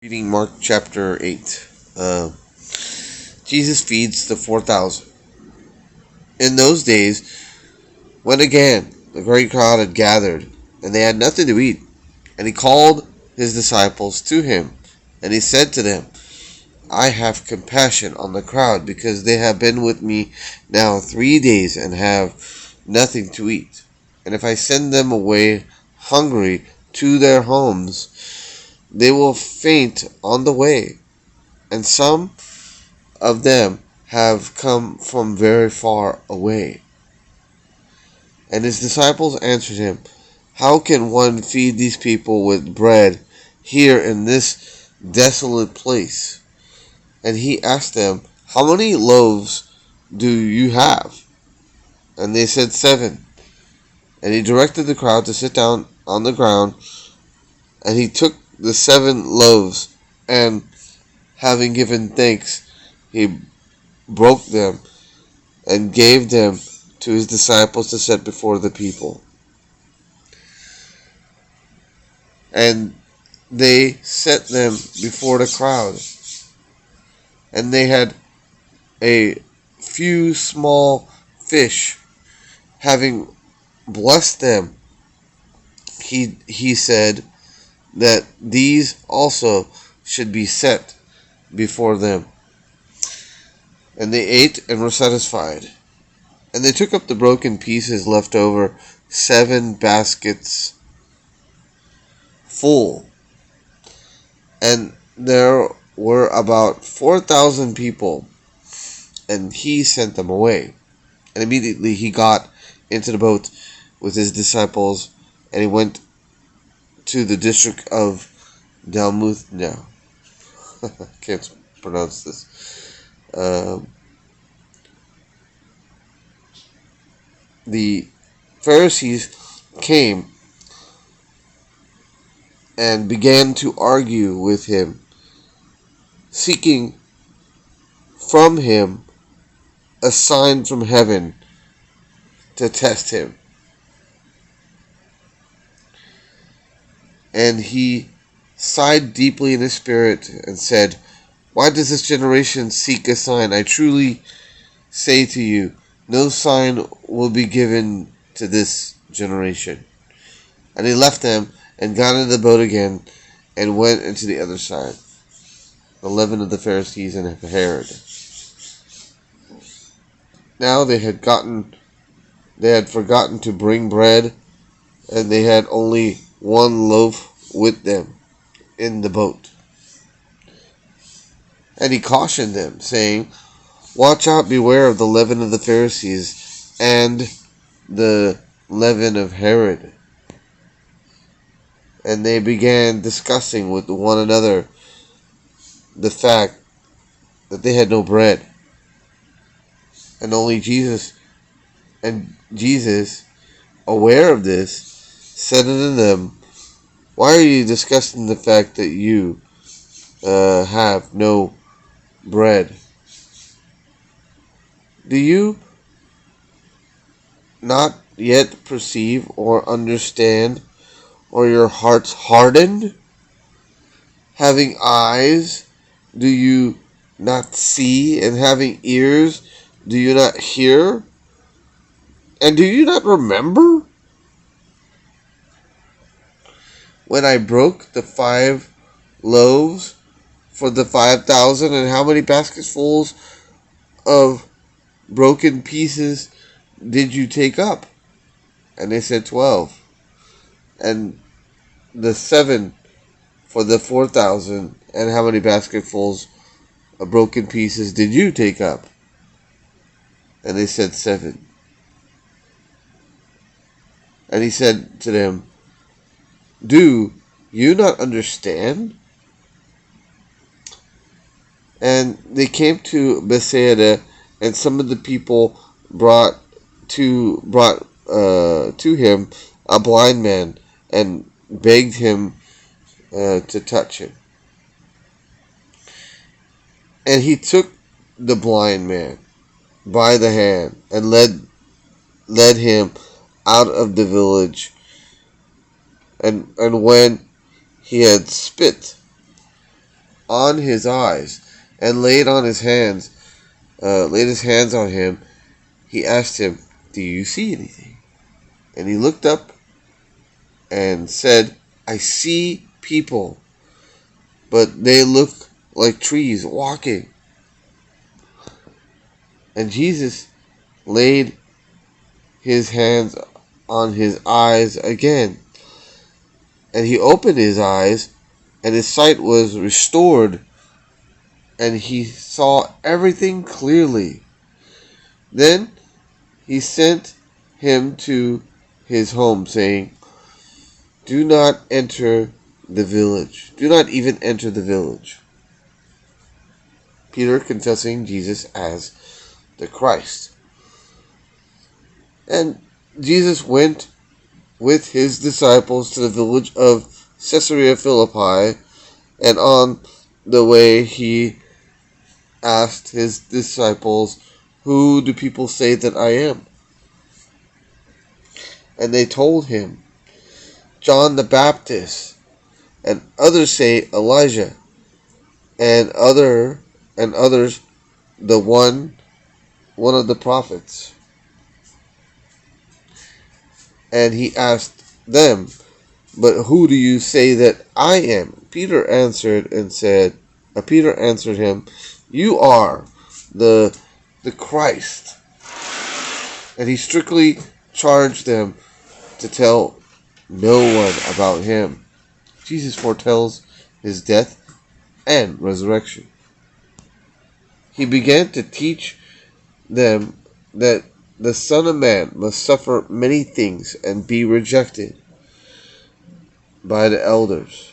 Reading Mark chapter 8. Jesus feeds the 4,000. In those days, when again the great crowd had gathered, and they had nothing to eat, and he called his disciples to him, and he said to them, I have compassion on the crowd, because they have been with me now 3 days, and have nothing to eat. And if I send them away hungry to their homes, they will faint on the way. And some of them have come from very far away. And his disciples answered him, How can one feed these people with bread here in this desolate place? And he asked them, How many loaves do you have? And they said 7. And he directed the crowd to sit down on the ground, and he took the 7 loaves, and having given thanks, he broke them and gave them to his disciples to set before the people. And they set them before the crowd. And they had a few small fish. Having blessed them, he said that these also should be set before them. And they ate and were satisfied. And they took up the broken pieces left over, 7 baskets full. And there were about 4,000 people, and he sent them away. And immediately he got into the boat with his disciples, and he went to the district of Dalmanuta. I can't pronounce this. The Pharisees came and began to argue with him, seeking from him a sign from heaven to test him. And he sighed deeply in his spirit and said, Why does this generation seek a sign? I truly say to you, no sign will be given to this generation. And he left them and got into the boat again and went into the other side. The leaven of the Pharisees and Herod. Now they had forgotten to bring bread, and they had only 1 loaf with them in the boat. And he cautioned them, saying, Watch out, beware of the leaven of the Pharisees and the leaven of Herod. And they began discussing with one another the fact that they had no bread. And only Jesus, aware of this, said unto them, Why are you discussing the fact that you have no bread? Do you not yet perceive or understand, or your hearts hardened? Having eyes, do you not see? And having ears, do you not hear? And do you not remember? When I broke the 5 loaves for the 5,000, and how many basketfuls of broken pieces did you take up? And they said 12. And the 7 for the 4,000, and how many basketfuls of broken pieces did you take up? And they said 7. And he said to them, Do you not understand? And they came to Bethsaida, and some of the people brought to him a blind man, and begged him to touch him. And he took the blind man by the hand and led him out of the village. And when he had spit on his eyes and laid his hands on him, he asked him, "Do you see anything?" And he looked up and said, "I see people, but they look like trees walking." And Jesus laid his hands on his eyes again, and he opened his eyes, and his sight was restored, and he saw everything clearly. Then he sent him to his home, saying, "Do not enter the village. Do not even enter the village." Peter confessing Jesus as the Christ. And Jesus went with his disciples to the village of Caesarea Philippi, and on the way he asked his disciples, "Who do people say that I am?" And they told him, "John the Baptist, and others say Elijah, and others the one of the prophets." And he asked them, "But who do you say that I am?" Peter answered him, "You are the Christ." And he strictly charged them to tell no one about him. Jesus foretells his death and resurrection. He began to teach them that the Son of Man must suffer many things and be rejected by the elders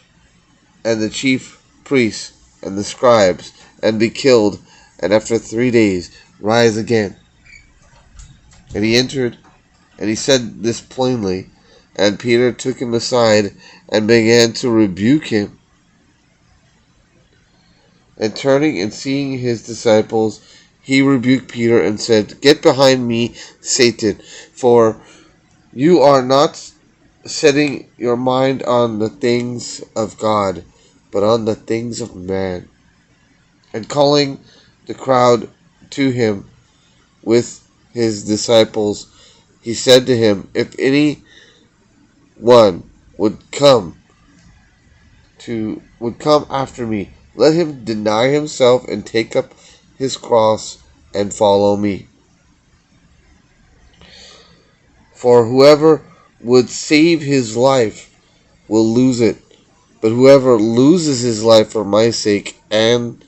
and the chief priests and the scribes, and be killed, and after 3 days rise again. And he entered, and he said this plainly, and Peter took him aside and began to rebuke him. And turning and seeing his disciples, he rebuked Peter and said, "Get behind me, Satan, for you are not setting your mind on the things of God, but on the things of man." And calling the crowd to him with his disciples, he said to him, "If any one would come after me, let him deny himself and take up his cross and follow me. For whoever would save his life will lose it, but whoever loses his life for my sake and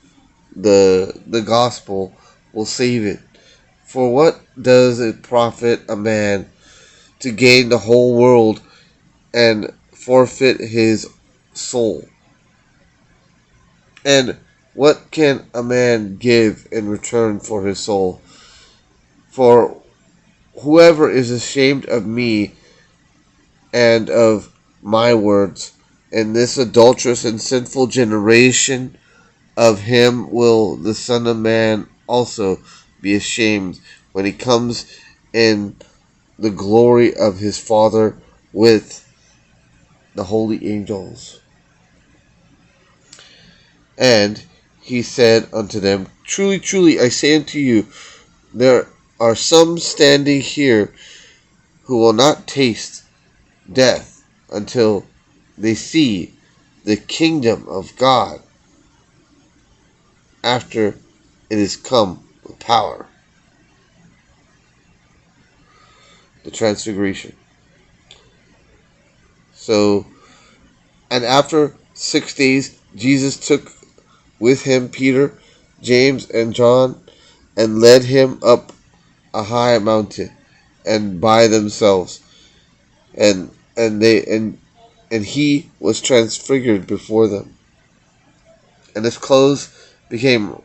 the gospel will save it. For what does it profit a man to gain the whole world and forfeit his soul? And what can a man give in return for his soul? For whoever is ashamed of me and of my words in this adulterous and sinful generation, of him will the Son of Man also be ashamed when he comes in the glory of his Father with the holy angels." And he said unto them, "Truly, truly, I say unto you, there are some standing here who will not taste death until they see the kingdom of God after it is come with power." The Transfiguration. So, and after 6 days, Jesus took with him Peter, James, and John, and led him up a high mountain, and by themselves, and he was transfigured before them, and his clothes became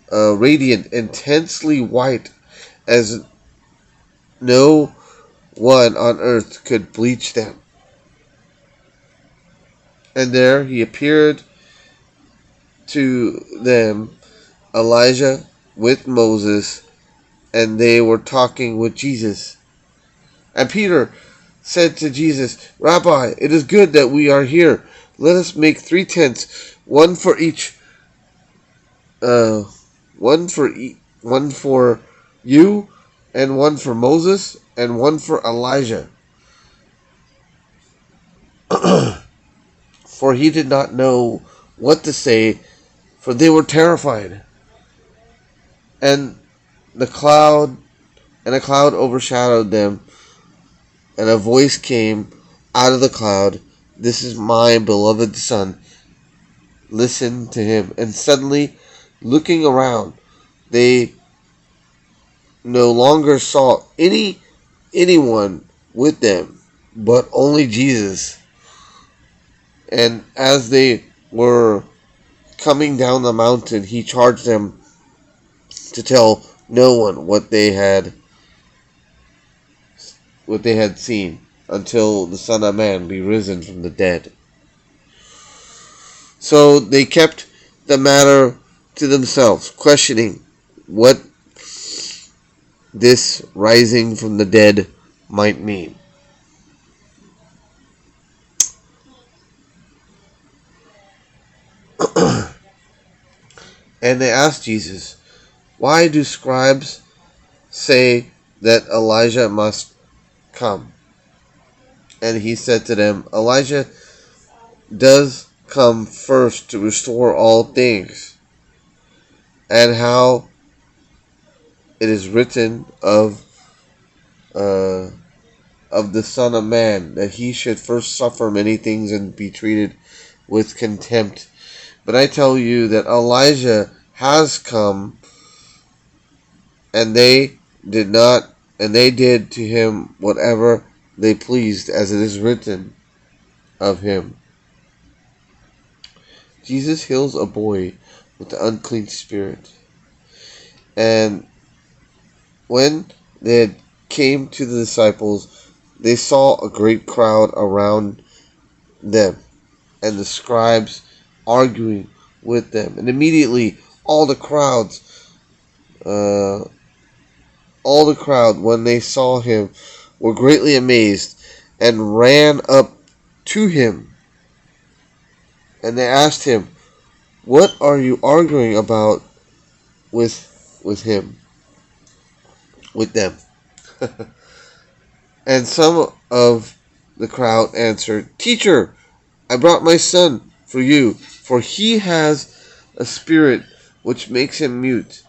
radiant, intensely white, as no one on earth could bleach them. And there he appeared to them Elijah with Moses, and they were talking with Jesus. And Peter said to Jesus, "Rabbi, it is good that we are here. Let us make 3 tents, one for each uh, one for you, and one for Moses, and one for Elijah. For he did not know what to say, for they were terrified. And the cloud and a cloud overshadowed them, and a voice came out of the cloud, "This is my beloved Son. Listen to him." And suddenly, looking around, they no longer saw anyone with them, but only Jesus. And as they were coming down the mountain, he charged them to tell no one what they had seen until the Son of Man be risen from the dead. So they kept the matter to themselves, questioning what this rising from the dead might mean. And they asked Jesus, "Why do scribes say that Elijah must come?" And he said to them, "Elijah does come first to restore all things. And how it is written of the Son of Man, that he should first suffer many things and be treated with contempt. But I tell you that Elijah has come, and they did to him whatever they pleased, as it is written of him." Jesus heals a boy with the unclean spirit. And when they came to the disciples, they saw a great crowd around them, and the scribes arguing with them. And immediately all the crowd, when they saw him, were greatly amazed and ran up to him. And they asked him, "What are you arguing about with him?" With them. And some of the crowd answered, "Teacher, I brought my son for you, for he has a spirit which makes him mute.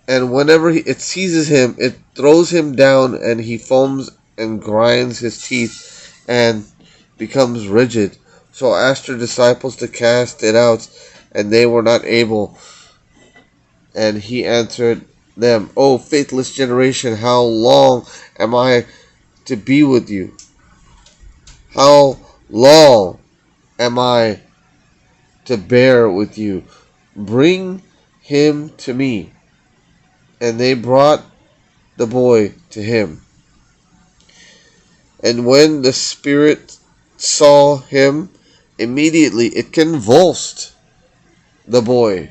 And whenever it seizes him, it throws him down, and he foams and grinds his teeth and becomes rigid. So I asked your disciples to cast it out, and they were not able." And he answered them, "O faithless generation, how long am I to be with you? How long am I to bear with you? Bring him to me." And they brought the boy to him. And when the spirit saw him, immediately it convulsed the boy,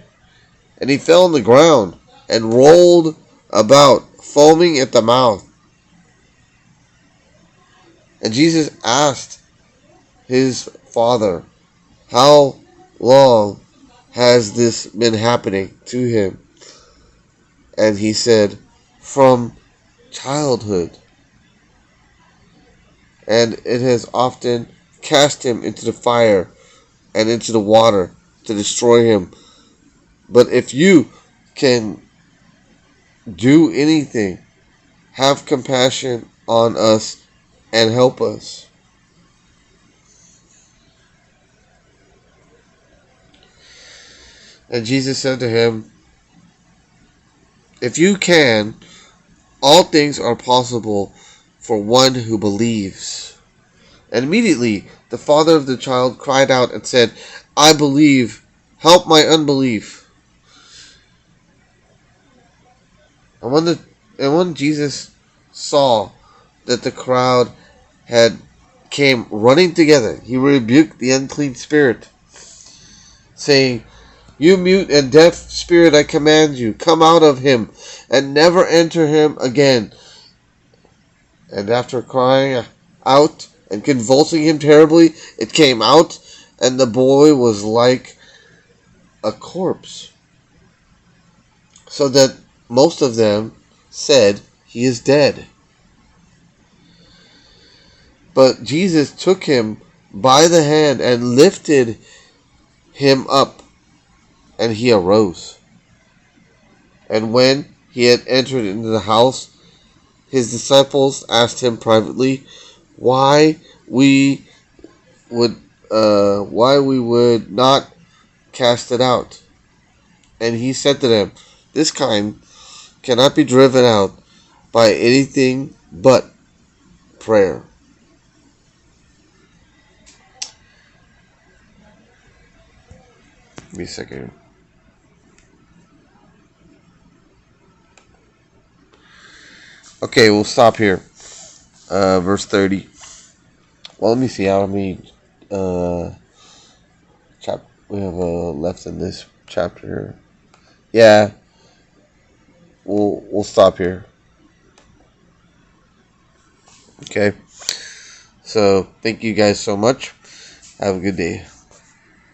and he fell on the ground and rolled about, foaming at the mouth. And Jesus asked his father, "How long has this been happening to him?" And he said, "From childhood. And it has often cast him into the fire and into the water to destroy him. But if you can do anything, have compassion on us and help us." And Jesus said to him, "If you can, all things are possible for one who believes." And immediately the father of the child cried out and said, "I believe, help my unbelief." And when Jesus saw that the crowd had came running together, he rebuked the unclean spirit, saying, "You mute and deaf spirit, I command you, come out of him, and never enter him again." And after crying out and convulsing him terribly, it came out, and the boy was like a corpse, so that most of them said, "He is dead." But Jesus took him by the hand and lifted him up, and he arose. And when he had entered into the house, his disciples asked him privately why we would not cast it out. And he said to them, "This kind cannot be driven out by anything but prayer." Give me a second. Okay, we'll stop here. Verse 30. Well, let me see how many we have left in this chapter. Yeah, we'll stop here. Okay. So thank you guys so much. Have a good day.